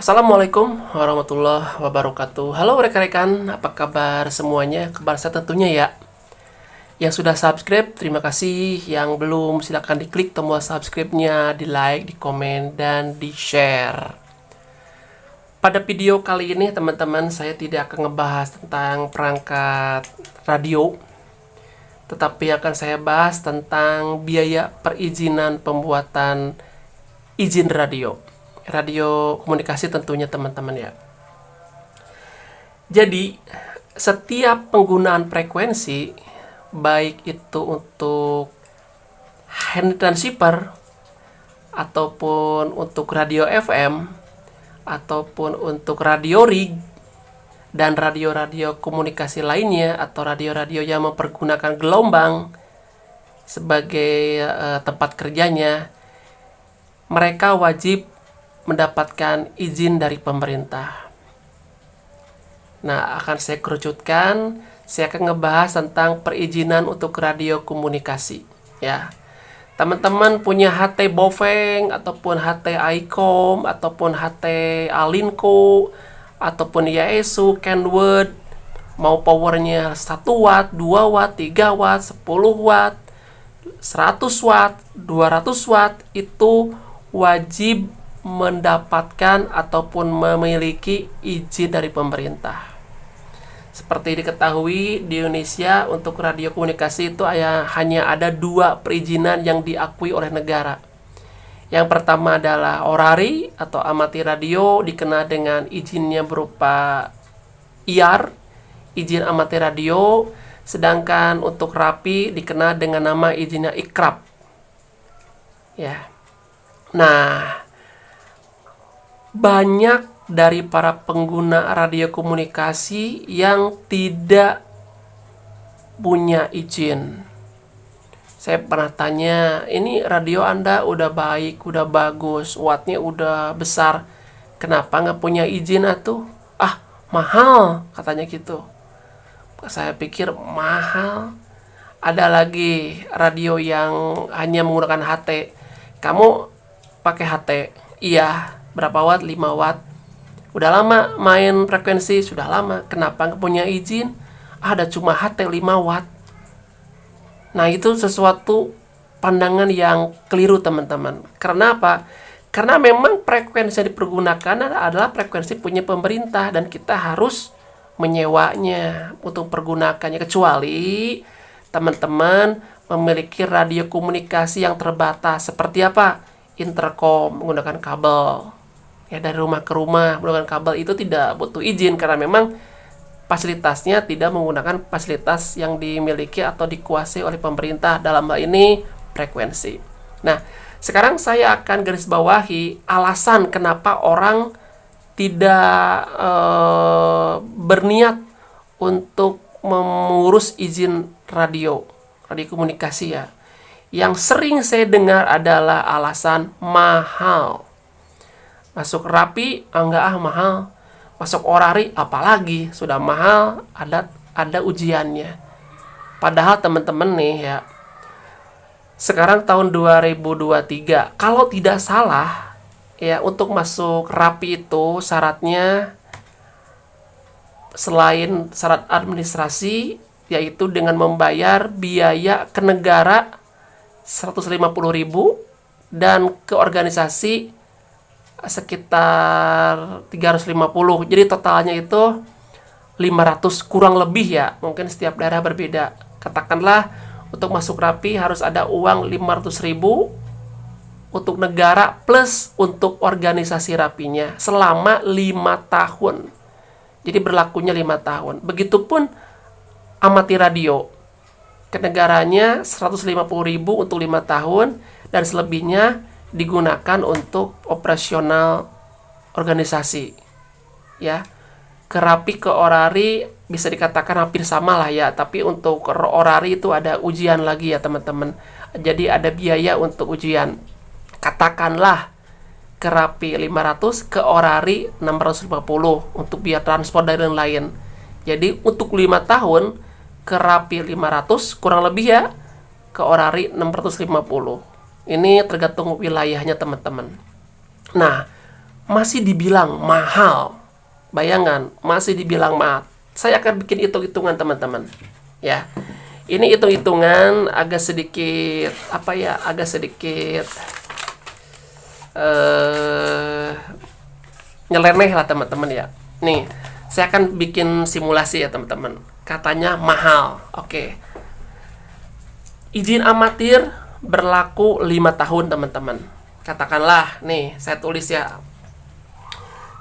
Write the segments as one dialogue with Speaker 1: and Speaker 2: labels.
Speaker 1: Assalamualaikum warahmatullahi wabarakatuh. Halo rekan-rekan, apa kabar semuanya? Kabar saya tentunya ya. Yang sudah subscribe, terima kasih. Yang belum, silahkan diklik tombol subscribe-nya, di like, di komen, dan di share. Pada video kali ini teman-teman, saya tidak akan ngebahas tentang perangkat radio, tetapi akan saya bahas tentang biaya perizinan pembuatan izin radio komunikasi tentunya teman-teman ya. Jadi setiap penggunaan frekuensi, baik itu untuk hand transceiver ataupun untuk radio FM ataupun untuk radio rig dan radio-radio komunikasi lainnya atau radio-radio yang mempergunakan gelombang sebagai tempat kerjanya, mereka wajib mendapatkan izin dari pemerintah. Nah, akan saya kerucutkan, saya akan ngebahas tentang perizinan untuk radio komunikasi. Ya, teman-teman punya HT Bofeng, ataupun HT Icom, ataupun HT Alinco, ataupun Yaesu, Kenwood, mau powernya 1 watt, 2 watt, 3 watt, 10 watt, 100 watt, 200 watt, itu wajib mendapatkan ataupun memiliki izin dari pemerintah. Seperti diketahui, di Indonesia untuk radio komunikasi itu hanya ada 2 perizinan yang diakui oleh negara. Yang pertama adalah ORARI atau amati radio, dikenal dengan izinnya berupa IAR, izin amati radio, sedangkan untuk RAPI dikenal dengan nama izinnya IKRAP. Ya. Nah, banyak dari para pengguna radio komunikasi yang tidak punya izin. Saya pernah tanya, ini radio Anda udah baik, udah bagus, wattnya udah besar, kenapa nggak punya izin atuh? Ah, mahal, katanya gitu. Saya pikir mahal. Ada lagi radio yang hanya menggunakan HT. Kamu pakai HT? Iya. Berapa watt? 5 watt. Udah lama main frekuensi, sudah lama. Kenapa nggak punya izin? Ada cuma HT 5 watt. Nah, itu sesuatu pandangan yang keliru teman-teman. Karena apa? Karena memang frekuensi yang dipergunakan adalah frekuensi punya pemerintah dan kita harus menyewanya untuk pergunakannya, kecuali teman-teman memiliki radio komunikasi yang terbatas. Seperti apa? Intercom menggunakan kabel. Ya, dari rumah ke rumah menggunakan kabel itu tidak butuh izin karena memang fasilitasnya tidak menggunakan fasilitas yang dimiliki atau dikuasai oleh pemerintah, dalam hal ini frekuensi. Nah, sekarang saya akan garis bawahi alasan kenapa orang tidak berniat untuk mengurus izin radio komunikasi ya. Yang sering saya dengar adalah alasan mahal. Masuk RAPI, enggak mahal. Masuk ORARI, apalagi sudah mahal, ada ujiannya. Padahal teman-teman nih ya, sekarang tahun 2023, kalau tidak salah ya, untuk masuk RAPI itu syaratnya selain syarat administrasi, yaitu dengan membayar biaya ke negara 150.000 dan ke organisasi sekitar 350. Jadi totalnya itu 500 kurang lebih ya. Mungkin setiap daerah berbeda. Katakanlah untuk masuk RAPI harus ada uang 500.000 untuk negara plus untuk organisasi RAPI-nya selama 5 tahun. Jadi berlakunya 5 tahun. Begitupun amati radio. Ke negaranya 150.000 untuk 5 tahun dan selebihnya digunakan untuk operasional organisasi. Ya. Ke RAPI, ke ORARI bisa dikatakan hampir sama lah ya, tapi untuk ORARI itu ada ujian lagi ya teman-teman. Jadi ada biaya untuk ujian. Katakanlah ke RAPI 500, ke ORARI 650 untuk biaya transport dan lain-lain. Jadi untuk 5 tahun ke RAPI 500 kurang lebih ya, ke ORARI 650. Ini tergantung wilayahnya teman-teman. Nah, masih dibilang mahal. Bayangkan, masih dibilang mahal. Saya akan bikin hitung-hitungan teman-teman. Ya, ini hitung-hitungan agak sedikit agak sedikit nyeleneh lah teman-teman ya. Nih, saya akan bikin simulasi ya teman-teman. Katanya mahal. Oke. Izin amatir berlaku 5 tahun teman-teman. Katakanlah nih, saya tulis ya.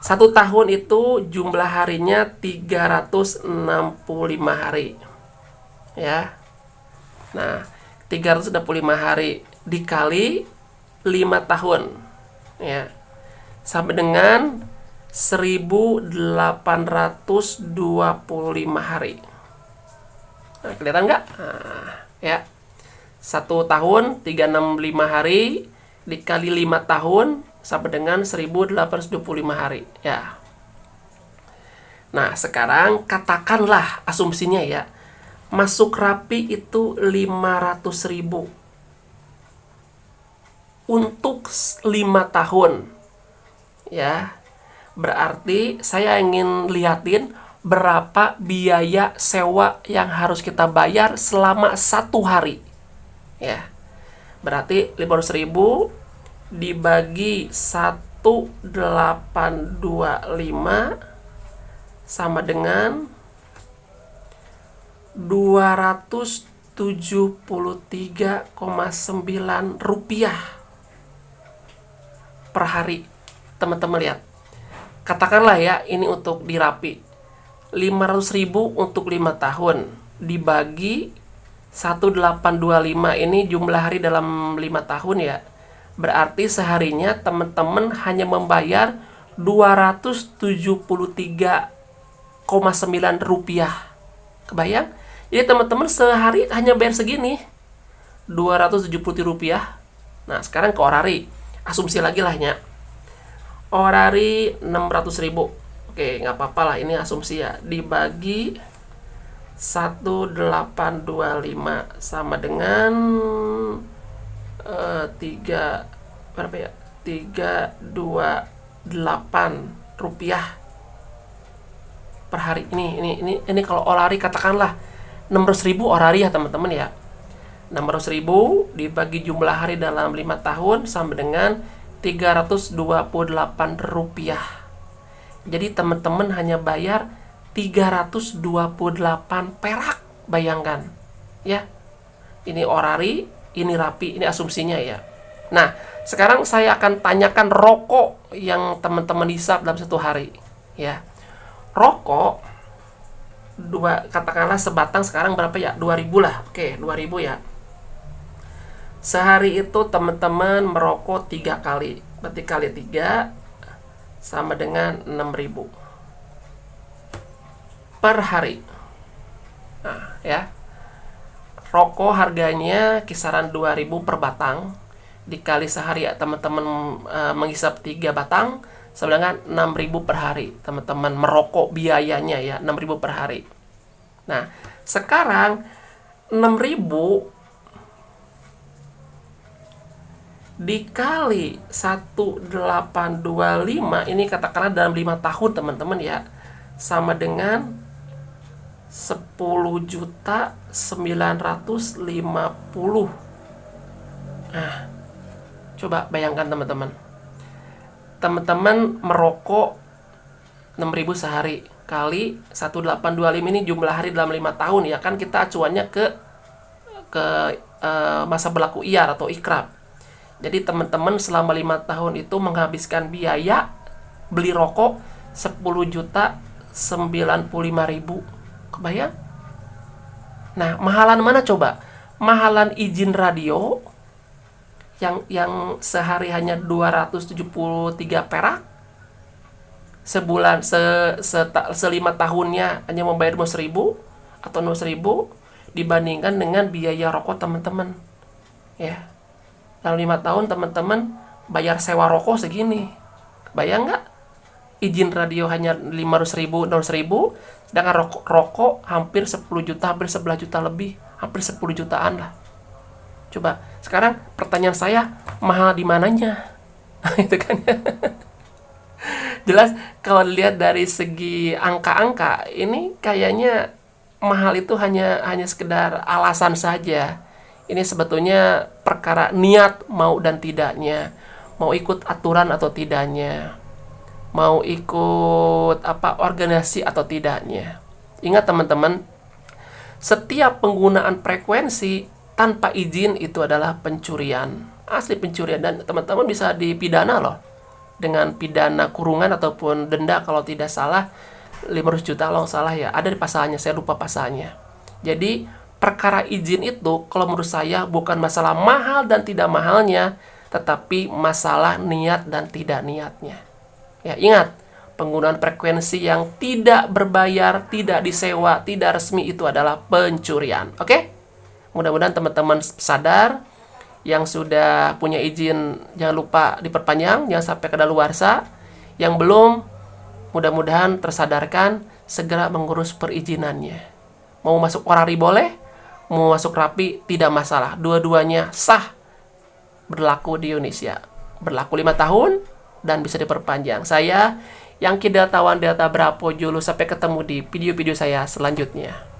Speaker 1: 1 tahun itu jumlah harinya 365 hari. Ya. Nah, 365 hari dikali 5 tahun. Ya. Sama dengan 1825 hari. Nah, kelihatan nggak? Nah, ya. 1 tahun 365 hari dikali 5 tahun sama dengan 1825 hari. Ya. Nah, sekarang katakanlah asumsinya ya. Masuk rapi itu 500.000 untuk 5 tahun. Ya. Berarti saya ingin lihatin berapa biaya sewa yang harus kita bayar selama 1 hari. Ya. Berarti 500.000 dibagi 1825 sama dengan 273,9 rupiah per hari. Teman-teman lihat. Katakanlah ya, ini untuk di Rapi. 500.000 untuk 5 tahun dibagi 1825, ini jumlah hari dalam 5 tahun ya. Berarti seharinya teman-teman hanya membayar 273,9 rupiah. Kebayang? Jadi teman-teman sehari hanya bayar segini, 270 rupiah. Nah, sekarang ke orari. Asumsi lagi lah ya. Orari 600.000. Oke, nggak apa-apa lah, ini asumsi ya. Dibagi 1825 sama dengan 328 rupiah per hari. Ini kalau orari katakanlah 600.000 orari ya teman-teman ya. 600.000 dibagi jumlah hari dalam 5 tahun sama dengan 328 rupiah. Jadi teman-teman hanya bayar 328 perak. Bayangkan ya. Ini orari, ini Rapi, ini asumsinya ya. Nah, sekarang saya akan tanyakan rokok yang teman-teman hisap dalam 1 hari ya. Rokok katakanlah sebatang sekarang berapa ya? 2.000 lah. Oke, 2.000 ya. Sehari itu teman-teman merokok 3 kali. Berarti kali 3 sama dengan 6.000 per hari. Nah, ya. Rokok harganya kisaran 2.000 per batang. Dikali sehari ya teman-teman menghisap 3 batang sama dengan 6.000 per hari. Teman-teman merokok biayanya ya 6.000 per hari. Nah, sekarang 6.000 dikali 1825, ini katakanlah dalam 5 tahun teman-teman ya, sama dengan 10.950. Nah, coba bayangkan teman-teman. Teman-teman merokok 6.000 sehari kali 1825, ini jumlah hari dalam 5 tahun ya kan, kita acuannya ke masa berlaku IAR atau ikrab. Jadi teman-teman selama 5 tahun itu menghabiskan biaya beli rokok 10.095.000. Kebayang? Nah, mahalan mana coba? Mahalan izin radio yang sehari hanya 273 perak. Sebulan selima tahunnya hanya membayar 1.000 atau 1.000 dibandingkan dengan biaya rokok teman-teman. Ya. Dalam 5 tahun teman-teman bayar sewa rokok segini. Bayang nggak? Izin radio hanya 500.000, 600.000, sedangkan rokok hampir 10 juta, hampir 11 juta lebih, hampir 10 jutaan lah. Coba, sekarang pertanyaan saya, mahal di mananya? Itu kan. Jelas kalau dilihat dari segi angka-angka, ini kayaknya mahal itu hanya sekedar alasan saja. Ini sebetulnya perkara niat mau dan tidaknya, mau ikut aturan atau tidaknya, mau ikut organisasi atau tidaknya. Ingat teman-teman, setiap penggunaan frekuensi tanpa izin itu adalah pencurian. Asli pencurian, dan teman-teman bisa dipidana loh, dengan pidana kurungan ataupun denda kalau tidak salah 500 juta kalau salah ya. Ada di pasalnya, saya lupa pasalnya. Jadi perkara izin itu kalau menurut saya bukan masalah mahal dan tidak mahalnya, tetapi masalah niat dan tidak niatnya. Ya, ingat, penggunaan frekuensi yang tidak berbayar, tidak disewa, tidak resmi itu adalah pencurian. Oke? Mudah-mudahan teman-teman sadar. Yang sudah punya izin jangan lupa diperpanjang, jangan sampai kadaluarsa. Yang belum, mudah-mudahan tersadarkan, segera mengurus perizinannya. Mau masuk orari boleh, mau masuk rapi tidak masalah. Dua-duanya sah berlaku di Indonesia. Berlaku 5 tahun dan bisa diperpanjang. Saya Yangki Deltawan Delta Bravo Julu, sampai ketemu di video-video saya selanjutnya.